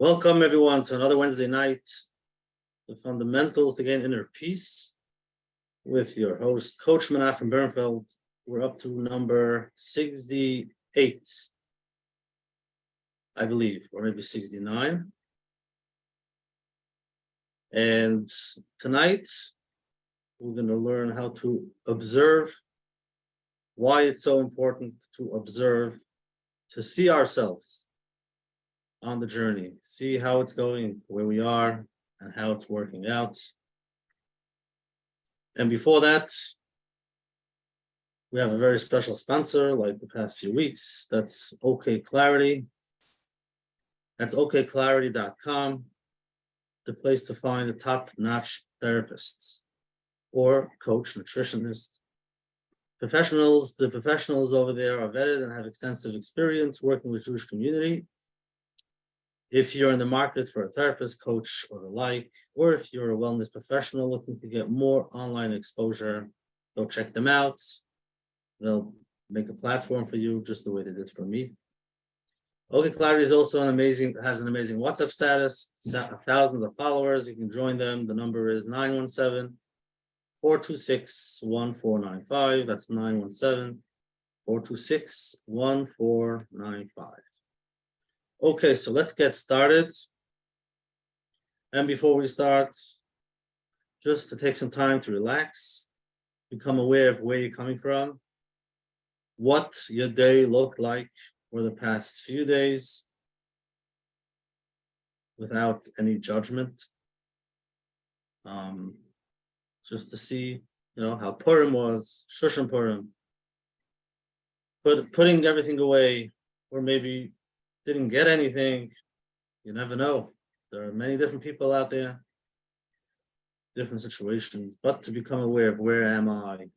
Welcome everyone to another Wednesday night, the fundamentals to gain inner peace with your host, Coach Menachem Bernfeld. We're up to number 68, I believe, or maybe 69. And tonight, we're going to learn how to observe, why it's so important to observe, to see ourselves on the journey, see how it's going, where we are, and how it's working out. And before that, we have a very special sponsor, like the past few weeks. That's OK Clarity. That's okclarity.com, the place to find a top-notch therapist or coach, nutritionist. Professionals, the professionals over there are vetted and have extensive experience working with Jewish community. If you're in the market for a therapist, coach, or the like, or if you're a wellness professional looking to get more online exposure, go check them out. They'll make a platform for you just the way they did for me. OK Clarity is also has an amazing WhatsApp status, thousands of followers. You can join them. The number is 917-426-1495. That's 917-426-1495. Okay, so let's get started. And before we start, just to take some time to relax, become aware of where you're coming from, what your day looked like for the past few days, without any judgment. Just to see, how Purim was, Shushan Purim, putting everything away, or maybe didn't get anything. You never know. There are many different people out there, different situations, but to become aware of where am I?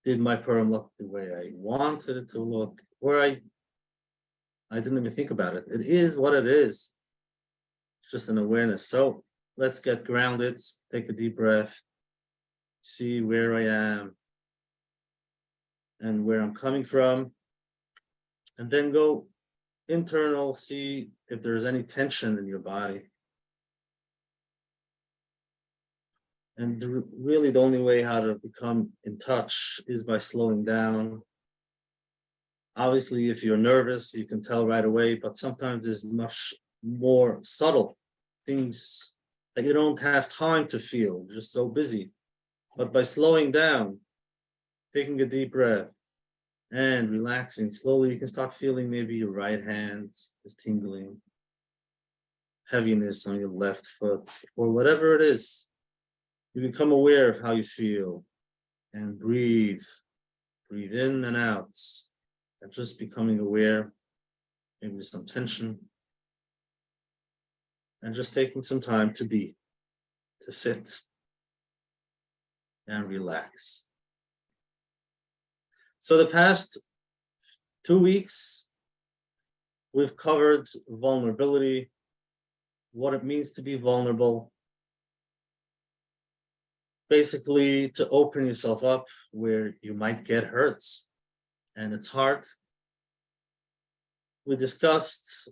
Did my Purim look the way I wanted it to look? Or I didn't even think about it. It is what it is. It's just an awareness. So let's get grounded, take a deep breath, see where I am and where I'm coming from, and then go internal, see if there's any tension in your body. And really the only way how to become in touch is by slowing down. Obviously, if you're nervous, you can tell right away, but sometimes there's much more subtle things that you don't have time to feel. You're just so busy. But by slowing down, taking a deep breath, and relaxing slowly, you can start feeling maybe your right hand is tingling, heaviness on your left foot, or whatever it is. You become aware of how you feel and breathe in and out, and just becoming aware, maybe some tension, and just taking some time to be, to sit and relax. So the past 2 weeks, we've covered vulnerability, what it means to be vulnerable, basically to open yourself up where you might get hurt, and it's hard. We discussed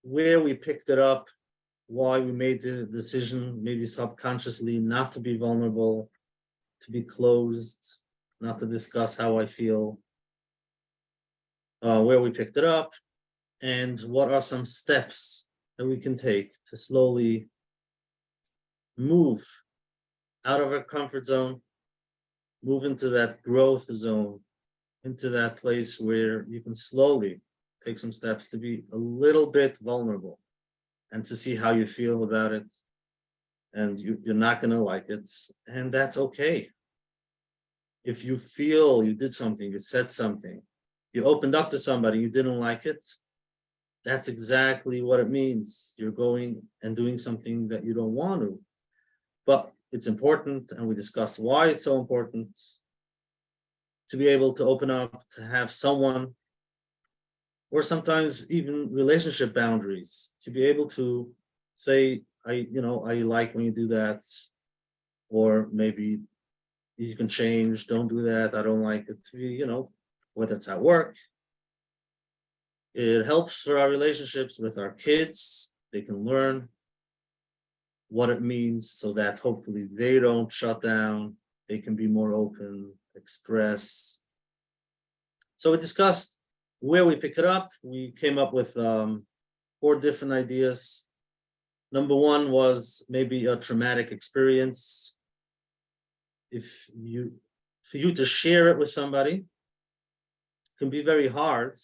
where we picked it up, why we made the decision, maybe subconsciously, not to be vulnerable, to be closed, not to discuss how I feel, where we picked it up, and what are some steps that we can take to slowly move out of our comfort zone, move into that growth zone, into that place where you can slowly take some steps to be a little bit vulnerable and to see how you feel about it. And you're not going to like it, and that's okay. If you feel you did something, you said something, you opened up to somebody, you didn't like it, that's exactly what it means. You're going and doing something that you don't want to. But it's important, and we discussed why it's so important to be able to open up, to have someone, or sometimes even relationship boundaries, to be able to say, I like when you do that, or maybe you can change, don't do that, I don't like it, to be, whether it's at work. It helps for our relationships with our kids, they can learn what it means so that hopefully they don't shut down, they can be more open, express. So we discussed where we pick it up. We came up with 4 different ideas. Number 1 was maybe a traumatic experience. For you to share it with somebody can be very hard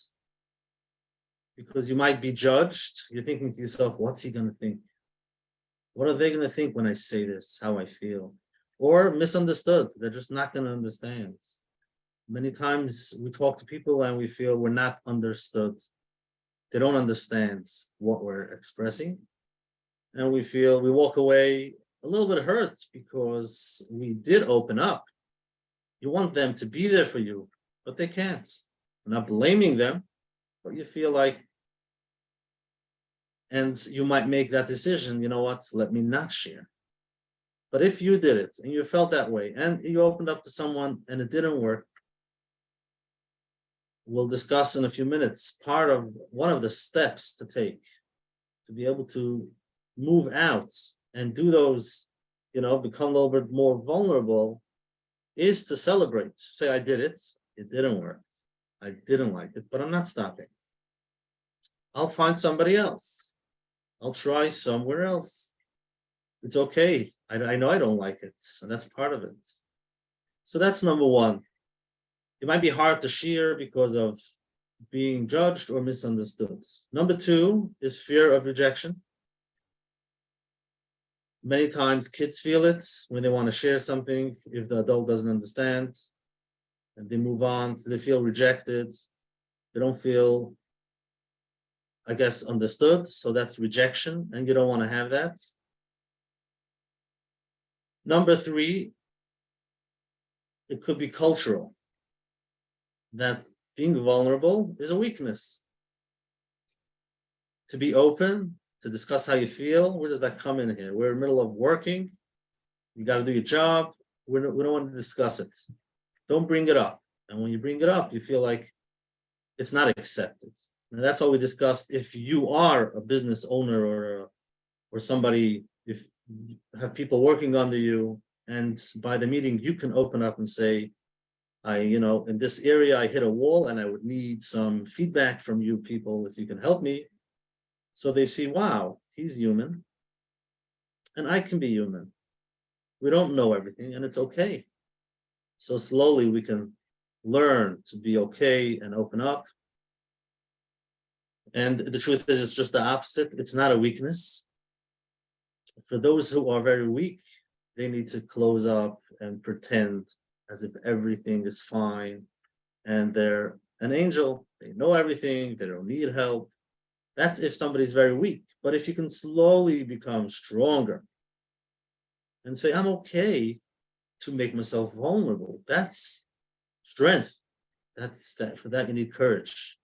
because you might be judged. You're thinking to yourself, what's he going to think? What are they going to think when I say this, how I feel? Or misunderstood. They're just not going to understand. Many times we talk to people and we feel we're not understood. They don't understand what we're expressing. And we walk away a little bit hurt because we did open up. You want them to be there for you, but they can't. I'm not blaming them, but you feel like, and you might make that decision, you know what, let me not share. But if you did it and you felt that way and you opened up to someone and it didn't work, we'll discuss in a few minutes one of the steps to take to be able to move out and do those, become a little bit more vulnerable, is to celebrate. Say, I did it. It didn't work. I didn't like it, but I'm not stopping. I'll find somebody else. I'll try somewhere else. It's okay. I know I don't like it, and that's part of it. So that's number 1. It might be hard to share because of being judged or misunderstood. Number 2 is fear of rejection. Many times kids feel it when they want to share something. If the adult doesn't understand and they move on, so they feel rejected. They don't feel, I guess, understood. So that's rejection, and you don't want to have that. Number 3, it could be cultural. That being vulnerable is a weakness. To be open, to discuss how you feel, where does that come in here? We're in the middle of working. You got to do your job. We don't want to discuss it. Don't bring it up. And when you bring it up, you feel like it's not accepted. And that's what we discussed. If you are a business owner or somebody, if you have people working under you, and by the meeting, you can open up and say, in this area, I hit a wall and I would need some feedback from you people if you can help me. So they see, wow, he's human and I can be human. We don't know everything and it's okay. So slowly we can learn to be okay and open up. And the truth is, it's just the opposite. It's not a weakness. For those who are very weak, they need to close up and pretend as if everything is fine and they're an angel. They know everything. They don't need help. That's if somebody's very weak. But if you can slowly become stronger and say, I'm okay to make myself vulnerable, that's strength. For that you need courage.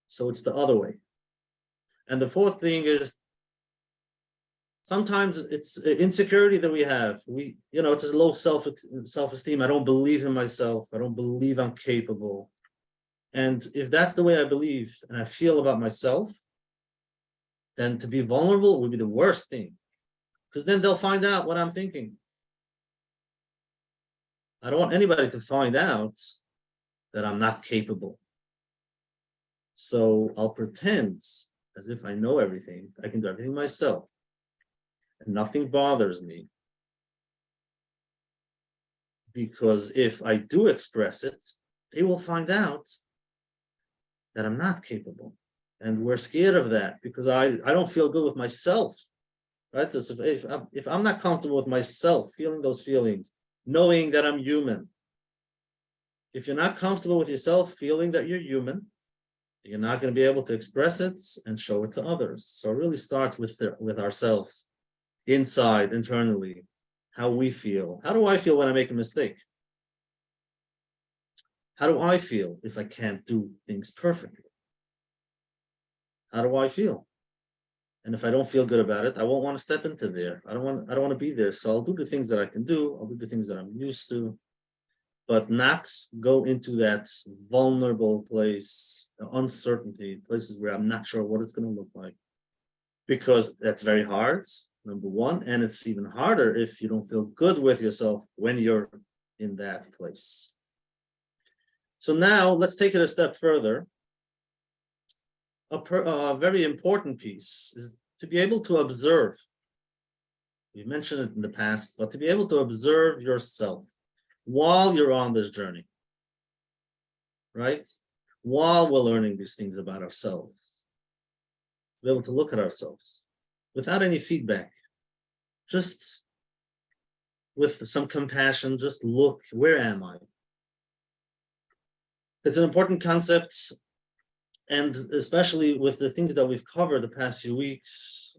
So it's the other way. And the 4th thing is sometimes it's insecurity that we have. It's a low self-esteem. I don't believe in myself. I don't believe I'm capable. And if that's the way I believe and I feel about myself, then to be vulnerable would be the worst thing. Because then they'll find out what I'm thinking. I don't want anybody to find out that I'm not capable. So I'll pretend as if I know everything. I can do everything myself. And nothing bothers me. Because if I do express it, they will find out that I'm not capable. And we're scared of that because I don't feel good with myself. Right? So if I'm not comfortable with myself, feeling those feelings, knowing that I'm human. If you're not comfortable with yourself, feeling that you're human, you're not going to be able to express it and show it to others. So it really starts with ourselves, inside, internally, how we feel. How do I feel when I make a mistake? How do I feel if I can't do things perfectly? How do I feel? And if I don't feel good about it, I won't want to step into there. I don't want to be there. So I'll do the things that I can do. I'll do the things that I'm used to, but not go into that vulnerable place, uncertainty, places where I'm not sure what it's going to look like. because that's very hard, number one, and it's even harder if you don't feel good with yourself when you're in that place. So now let's take it a step further. A very important piece is to be able to observe. We mentioned it in the past, but to be able to observe yourself while you're on this journey, right? While we're learning these things about ourselves, be able to look at ourselves without any feedback, just with some compassion, just look, where am I? It's an important concept, and especially with the things that we've covered the past few weeks,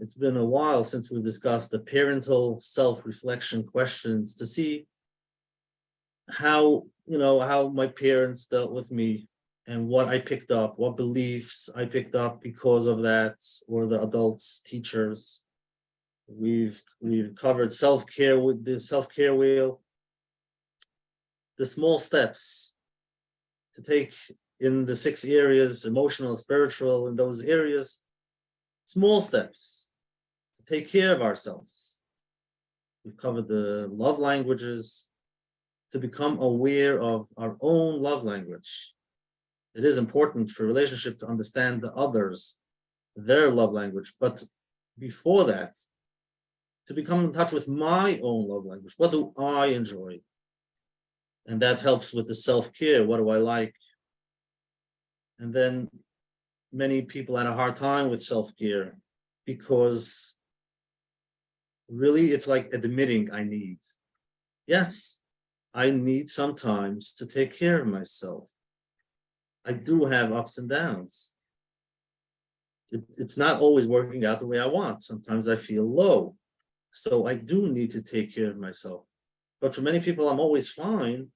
it's been a while since we've discussed the parental self-reflection questions to see how my parents dealt with me and what I picked up, what beliefs I picked up because of that, or the adults, teachers. We've covered self-care with the self-care wheel, the small steps to take in the 6 areas, emotional, spiritual, in those areas, small steps to take care of ourselves. We've covered the love languages, to become aware of our own love language. It is important for a relationship to understand the others, their love language, but before that, to become in touch with my own love language. What do I enjoy? And that helps with the self-care. What do I like? And then many people had a hard time with self-care because really it's like admitting I need. Yes, I need sometimes to take care of myself. I do have ups and downs. It's not always working out the way I want. Sometimes I feel low. So I do need to take care of myself. But for many people, I'm always fine.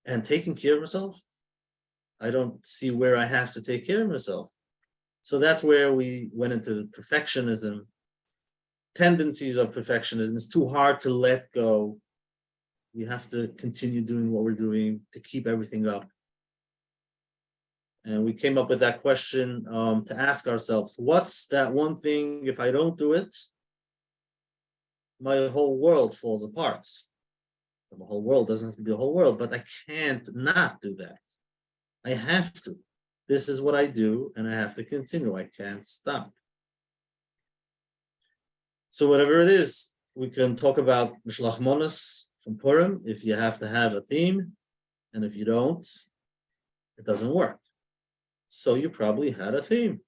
And taking care of myself, I don't see where I have to take care of myself. So that's where we went into the perfectionism, tendencies of perfectionism. It's too hard to let go. We have to continue doing what we're doing to keep everything up. And we came up with that question to ask ourselves, what's that one thing, if I don't do it, my whole world falls apart. The whole world doesn't have to be the whole world, but I can't not do that. I have to. This is what I do, and I have to continue. I can't stop. So whatever it is, we can talk about Mishlach Monos from Purim, if you have to have a theme, and if you don't, it doesn't work. So you probably had a theme,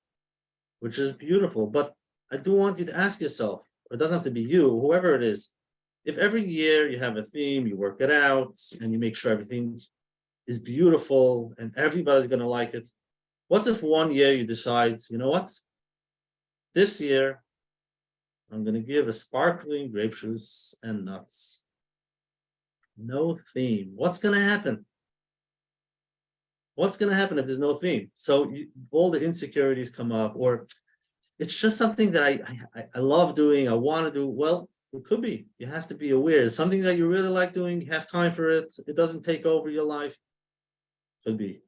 which is beautiful. But I do want you to ask yourself, it doesn't have to be you, whoever it is, if every year you have a theme, you work it out, and you make sure everything is beautiful and everybody's going to like it. What's if one year you decide, you know what? This year, I'm going to give a sparkling grape juice and nuts. No theme. What's going to happen? What's going to happen if there's no theme? So all the insecurities come up, or it's just something that I love doing, I want to do. Well, it could be. You have to be aware. It's something that you really like doing, you have time for it, it doesn't take over your life. Could be.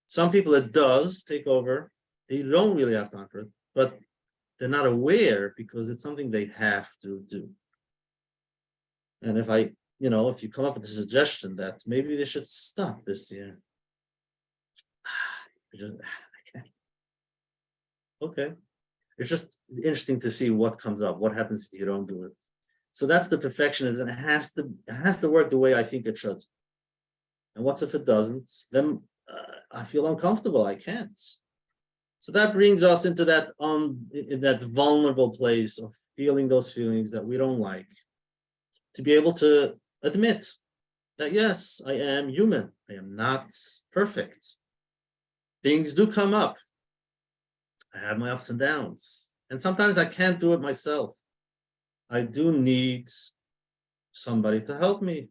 Some people it does take over. They don't really have time for it, but they're not aware because it's something they have to do. And if if you come up with a suggestion that maybe they should stop this year, I can't. Okay. It's just interesting to see what comes up, what happens if you don't do it. So that's the perfectionism. It has to work the way I think it should. And what's if it doesn't? Then I feel uncomfortable. I can't. So that brings us into that in that vulnerable place of feeling those feelings that we don't like. To be able to admit that yes, I am human. I am not perfect. Things do come up. I have my ups and downs. And sometimes I can't do it myself. I do need somebody to help me.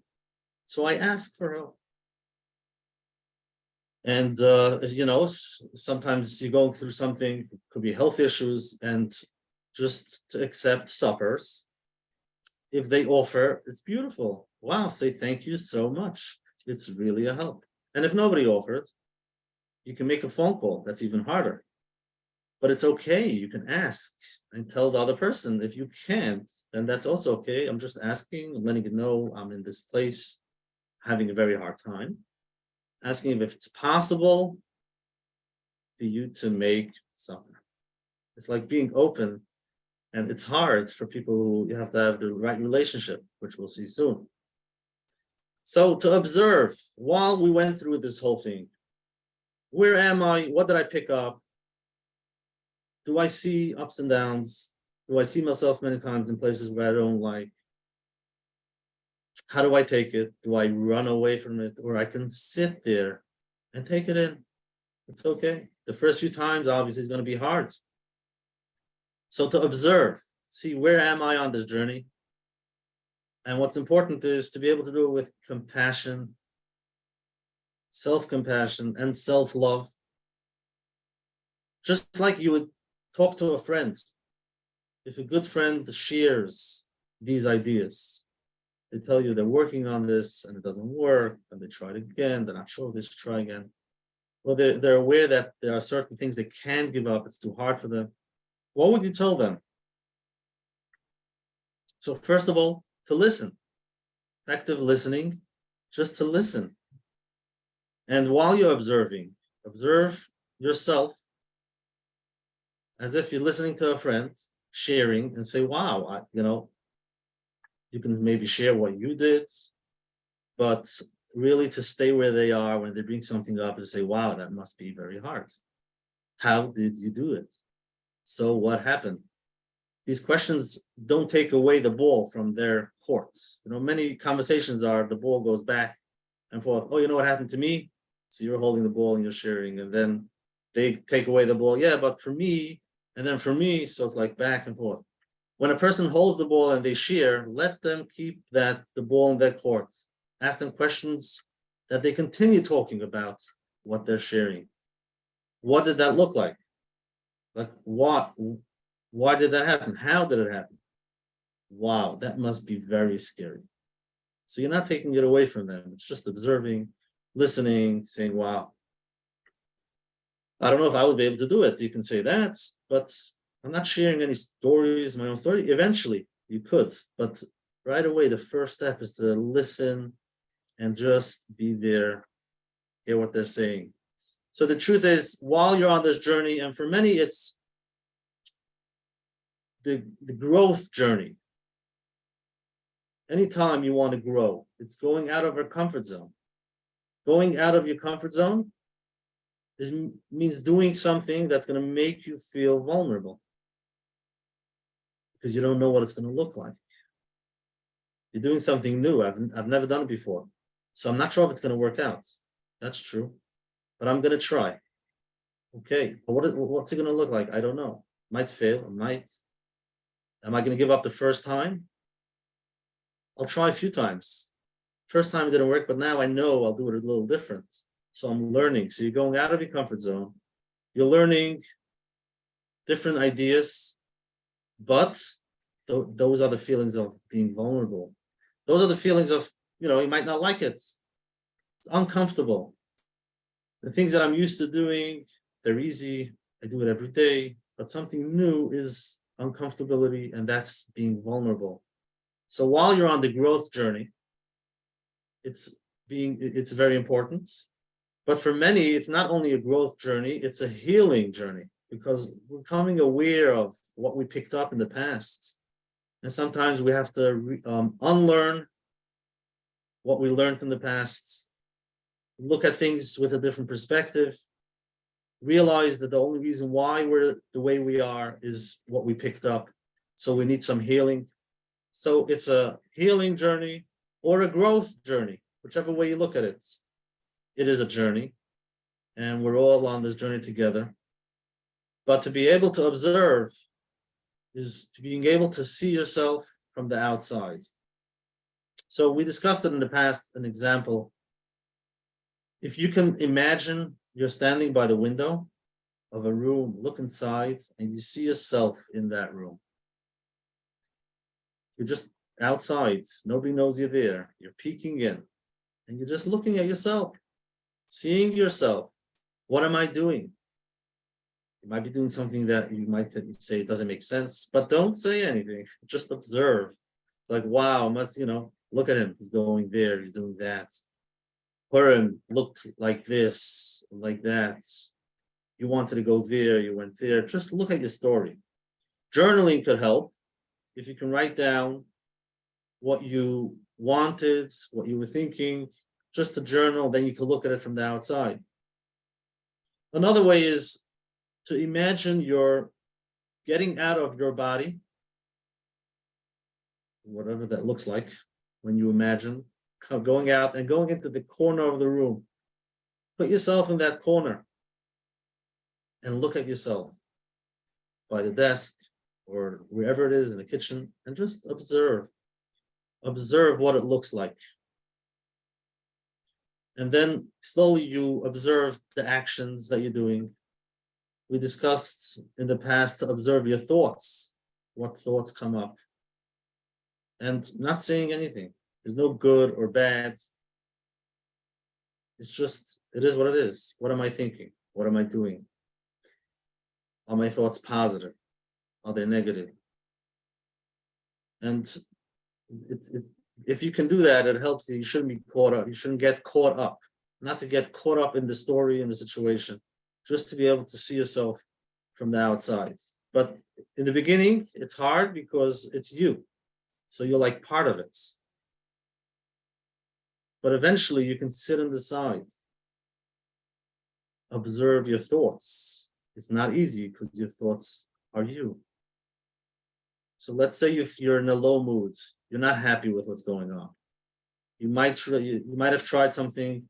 So I ask for help. And, sometimes you're going through something, it could be health issues, and just to accept suppers. If they offer, it's beautiful. Wow, say thank you so much. It's really a help. And if nobody offered, you can make a phone call. That's even harder. But it's okay. You can ask and tell the other person. If you can't, then that's also okay. I'm just asking, I'm letting you know I'm in this place, having a very hard time. Asking if it's possible for you to make something. It's like being open, and it's hard for people who you have to have the right relationship, which we'll see soon. So to observe while we went through this whole thing, where am I? What did I pick up? Do I see ups and downs? Do I see myself many times in places where I don't like? How do I take it? Do I run away from it? Or I can sit there and take it in. It's okay. The first few times, obviously, is going to be hard. So to observe, see where am I on this journey? And what's important is to be able to do it with compassion, self-compassion, and self-love. Just like you would talk to a friend. If a good friend shares these ideas, they tell you they're working on this and it doesn't work, and they tried again, they're not sure if they should try again. Well, they're aware that there are certain things they can't give up, it's too hard for them. What would you tell them? So first of all, to listen. Active listening, just to listen. And while you're observing, observe yourself as if you're listening to a friend, sharing, and say, wow, you can maybe share what you did, but really to stay where they are when they bring something up and say, wow, that must be very hard. How did you do it? So what happened? These questions don't take away the ball from their court. Many conversations are the ball goes back and forth. Oh, you know what happened to me? So you're holding the ball and you're sharing, and then they take away the ball. Yeah, but for me, and then for me, so it's like back and forth. When a person holds the ball and they share, let them keep the ball in their court. Ask them questions that they continue talking about what they're sharing. What did that look like? Like what? Why did that happen? How did it happen? Wow, that must be very scary. So you're not taking it away from them. It's just observing, listening, saying, wow. I don't know if I would be able to do it. You can say that, but I'm not sharing any stories, my own story. Eventually, you could, but right away, the first step is to listen and just be there, hear what they're saying. So the truth is, while you're on this journey, and for many, it's the growth journey. Anytime you want to grow, it's going out of our comfort zone. Going out of your comfort zone means doing something that's going to make you feel vulnerable, because you don't know what it's going to look like. You're doing something new. I've never done it before, so I'm not sure if it's going to work out. That's true, but I'm going to try. Okay, but what's it going to look like? I don't know. Might fail. Might. Am I going to give up the first time? I'll try a few times. First time it didn't work, but now I know I'll do it a little different. So I'm learning. So you're going out of your comfort zone. You're learning different ideas, but those are the feelings of being vulnerable. Those are the feelings of, you might not like it. It's uncomfortable. The things that I'm used to doing, they're easy. I do it every day, but something new is uncomfortability, and that's being vulnerable. So while you're on the growth journey, it's very important. But for many, it's not only a growth journey, it's a healing journey, because we're becoming aware of what we picked up in the past. And sometimes we have to unlearn what we learned in the past, look at things with a different perspective, realize that the only reason why we're the way we are is what we picked up. So we need some healing. So it's a healing journey or a growth journey, whichever way you look at it. It is a journey, and we're all on this journey together. But to be able to observe is being able to see yourself from the outside. So we discussed it in the past, an example. If you can imagine you're standing by the window of a room, look inside, and you see yourself in that room. You're just outside, nobody knows you're there. You're peeking in, and you're just looking at yourself, seeing yourself. What am I doing? You might be doing something that you might say doesn't make sense, but don't say anything. Just observe. It's like, wow, look at him. He's going there. He's doing that. Purim looked like this, like that. You wanted to go there. You went there. Just look at your story. Journaling could help. If you can write down what you wanted, what you were thinking, just a journal, then you can look at it from the outside. Another way is to imagine you're getting out of your body, whatever that looks like, when you imagine going out and going into the corner of the room. Put yourself in that corner and look at yourself by the desk or wherever it is in the kitchen, and just observe. Observe what it looks like. And then slowly you observe the actions that you're doing. We discussed in the past to observe your thoughts, what thoughts come up, and not saying anything. There's no good or bad. It's just, it is what it is. What am I thinking? What am I doing? Are my thoughts positive? Are they negative? And if you can do that, it helps you. You shouldn't be caught up. You shouldn't get caught up. Not to get caught up in the story and the situation, just to be able to see yourself from the outside. But in the beginning, it's hard because it's you. So you're like part of it. But eventually you can sit on the side. Observe your thoughts. It's not easy because your thoughts are you. So let's say if you're in a low mood, you're not happy with what's going on. You might have tried something,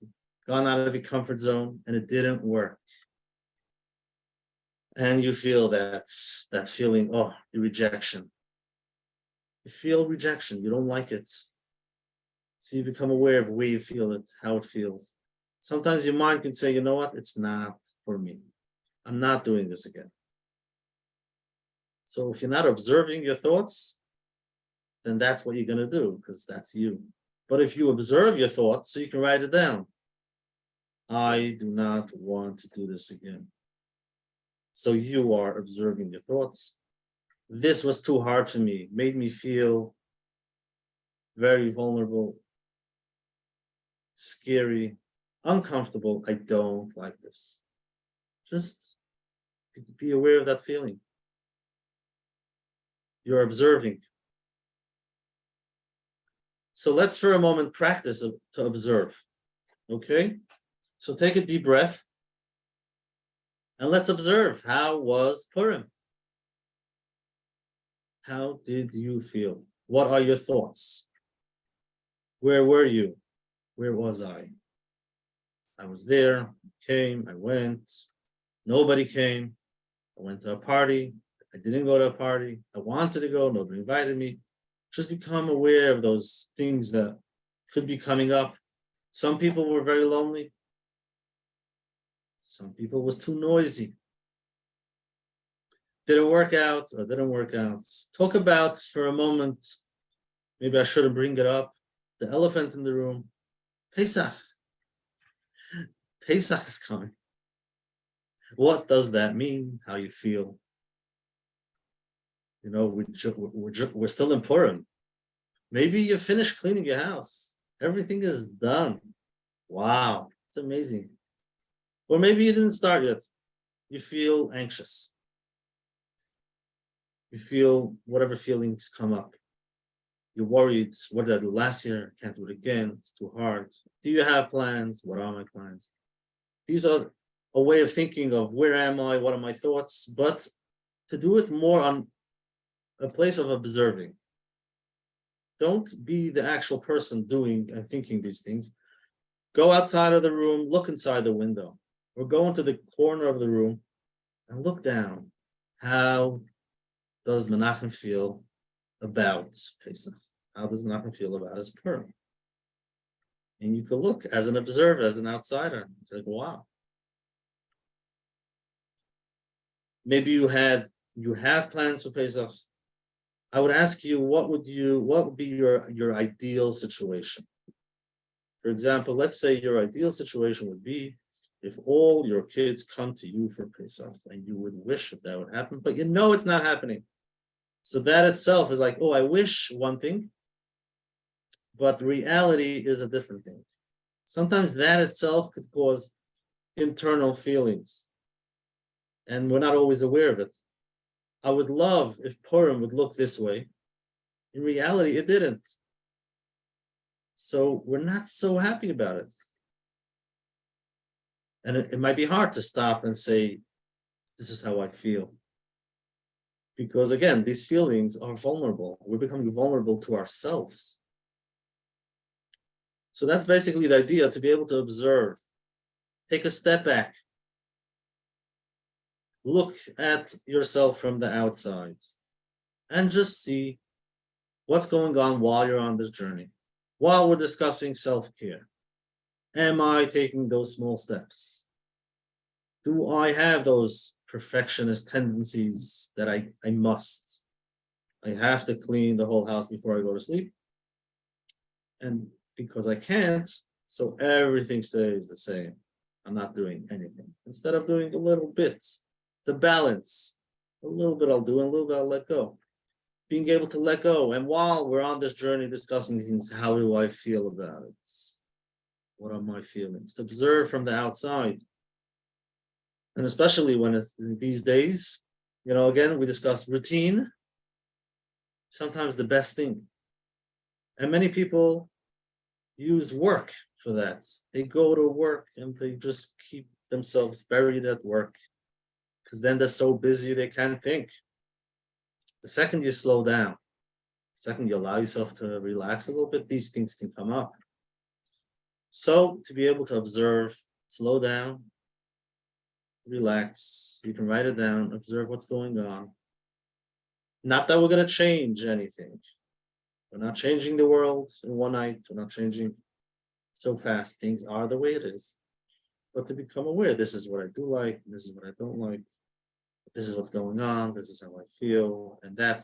gone out of your comfort zone, and it didn't work. And you feel that feeling, the rejection. You feel rejection, you don't like it. So you become aware of where you feel it, how it feels. Sometimes your mind can say, you know what, it's not for me. I'm not doing this again. So if you're not observing your thoughts, then that's what you're going to do, because that's you. But if you observe your thoughts, so you can write it down. I do not want to do this again. So you are observing your thoughts. This was too hard for me, made me feel very vulnerable, scary, uncomfortable. I don't like this. Just be aware of that feeling. You're observing. So let's for a moment practice to observe. Okay? So take a deep breath and let's observe. How was Purim? How did you feel? What are your thoughts? Where were you? Where was I? I was there, came, I went. Nobody came. I went to a party. I didn't go to a party. I wanted to go. Nobody invited me. Just become aware of those things that could be coming up. Some people were very lonely. Some people was too noisy. Did it work out or didn't work out? Talk about for a moment, maybe I shouldn't bring it up, the elephant in the room. Pesach. Pesach is coming. What does that mean? How you feel? You know, we're still in Purim. Maybe you finished cleaning your house. Everything is done. Wow, it's amazing. Or maybe you didn't start yet. You feel anxious. You feel whatever feelings come up. You're worried. What did I do last year? Can't do it again. It's too hard. Do you have plans? What are my plans? These are a way of thinking of where am I? What are my thoughts? But to do it more on a place of observing. Don't be the actual person doing and thinking these things. Go outside of the room, look inside the window, or go into the corner of the room and look down. How does Menachem feel about Pesach? How does Menachem feel about his Purim? And you could look as an observer, as an outsider. It's like, wow. Maybe you have plans for Pesach. I would ask you, what would be your ideal situation? For example, let's say your ideal situation would be if all your kids come to you for Pesach, and you would wish that would happen, but you know it's not happening. So that itself is like, oh, I wish one thing, but reality is a different thing. Sometimes that itself could cause internal feelings, and we're not always aware of it. I would love if Purim would look this way. In reality, it didn't. So we're not so happy about it. And it might be hard to stop and say, this is how I feel. Because again, these feelings are vulnerable. We're becoming vulnerable to ourselves. So that's basically the idea, to be able to observe, take a step back, look at yourself from the outside, and just see what's going on while you're on this journey. While we're discussing self-care, am I taking those small steps? Do I have those perfectionist tendencies that I must? I have to clean the whole house before I go to sleep. And because I can't, so everything stays the same. I'm not doing anything. Instead of doing a little bit, the balance, a little bit I'll do and a little bit I'll let go. Being able to let go. And while we're on this journey discussing things, how do I feel about it? What are my feelings? To observe from the outside. And especially when it's these days, again, we discuss routine, sometimes the best thing. And many people use work for that. They go to work and they just keep themselves buried at work because then they're so busy they can't think. The second you slow down, the second you allow yourself to relax a little bit, these things can come up. So to be able to observe, slow down, relax, you can write it down, observe what's going on. Not that we're going to change anything. We're not changing the world in one night. We're not changing so fast. Things are the way it is. But to become aware, this is what I do like, this is what I don't like, this is what's going on, this is how I feel. And that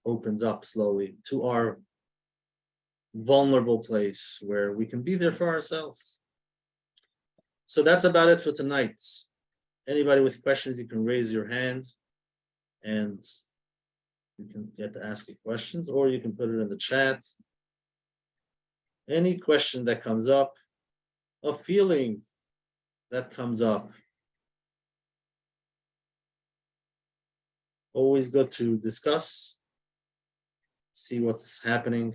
opens up slowly to our vulnerable place where we can be there for ourselves. So that's about it for tonight. Anybody with questions, you can raise your hand and you can get to ask your questions, or you can put it in the chat. Any question that comes up, a feeling that comes up. Always good to discuss, see what's happening.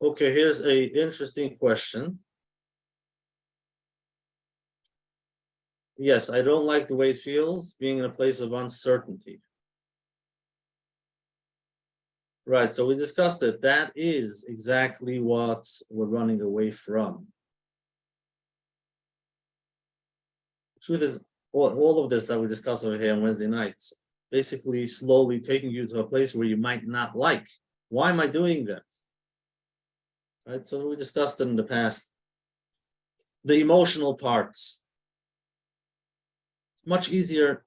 Okay, here's an interesting question. Yes, I don't like the way it feels being in a place of uncertainty. Right, so we discussed it. That is exactly what we're running away from. The truth is, all of this that we discussed over here on Wednesday nights, basically slowly taking you to a place where you might not like. Why am I doing that? Right, so we discussed it in the past. The emotional parts. It's much easier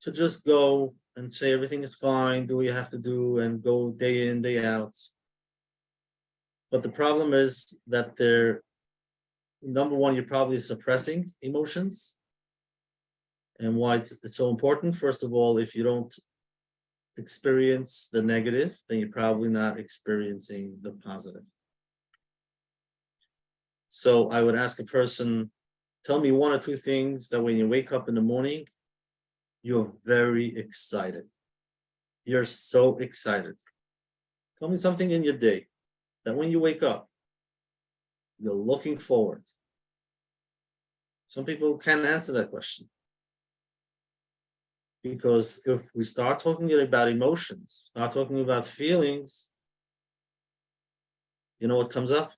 to just go and say everything is fine, do what you have to do, and go day in, day out. But the problem is that number one, you're probably suppressing emotions. And why it's so important, first of all, if you don't experience the negative, then you're probably not experiencing the positive. So I would ask a person, tell me one or two things that when you wake up in the morning, you're very excited. You're so excited. Tell me something in your day that when you wake up, you're looking forward. Some people can't answer that question. Because if we start talking about emotions, start talking about feelings, you know what comes up?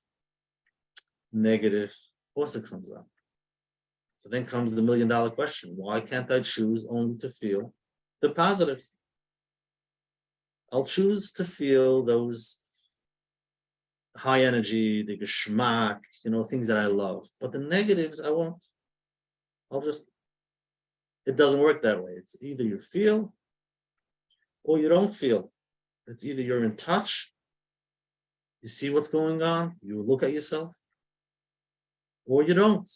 Negative. Of course it comes up. So then comes the $1 million question. Why can't I choose only to feel the positive? I'll choose to feel those high energy, the geschmack, things that I love. But the negatives, I won't. It doesn't work that way. It's either you feel or you don't feel. It's either you're in touch, you see what's going on, you look at yourself, or you don't,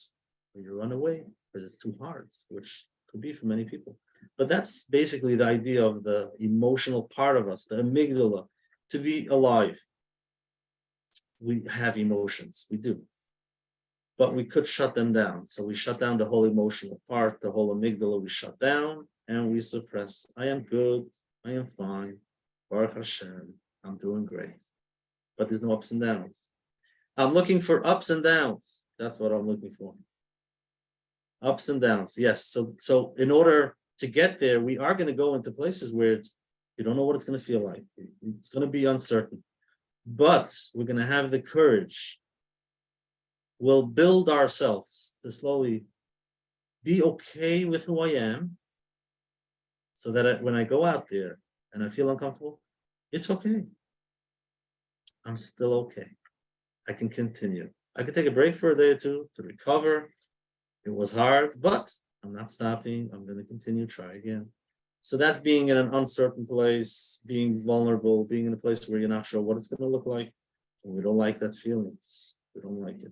or you run away because it's too hard, which could be for many people. But that's basically the idea of the emotional part of us, the amygdala, to be alive. We have emotions, we do. But we could shut them down. So we shut down the whole emotional part, the whole amygdala, we shut down and we suppress. I am good, I am fine, Baruch Hashem, I'm doing great. But there's no ups and downs. I'm looking for ups and downs. That's what I'm looking for. Ups and downs, yes. So in order to get there, we are going to go into places where you don't know what it's going to feel like. It's going to be uncertain. But we're going to have the courage. We'll build ourselves to slowly be okay with who I am, so that when I go out there and I feel uncomfortable, it's okay. I'm still okay. I can continue. I could take a break for a day or two to recover. It was hard, but I'm not stopping. I'm going to continue, try again. So that's being in an uncertain place, being vulnerable, being in a place where you're not sure what it's going to look like. And we don't like that feelings. We don't like it.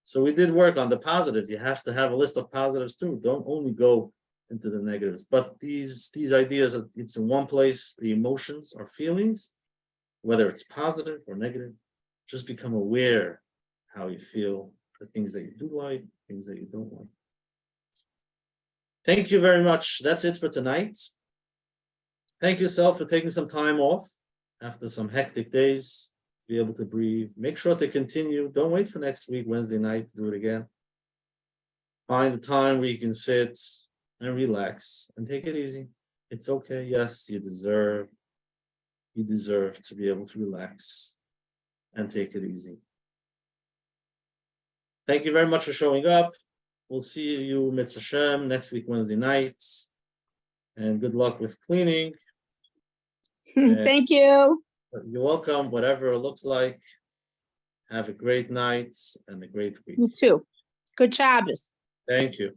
So we did work on the positives. You have to have a list of positives too. Don't only go into the negatives. But these ideas, it's in one place, the emotions or feelings, whether it's positive or negative, just become aware how you feel, the things that you do like, things that you don't like. Thank you very much. That's it for tonight. Thank yourself for taking some time off after some hectic days, to be able to breathe. Make sure to continue. Don't wait for next week, Wednesday night, to do it again. Find a time where you can sit and relax and take it easy. It's okay. Yes, you deserve to be able to relax and take it easy. Thank you very much for showing up. We'll see you, Mitzvah Hashem, next week, Wednesday nights. And good luck with cleaning. Thank you. You're welcome, whatever it looks like. Have a great night and a great week. You too. Good Shabbos. Thank you.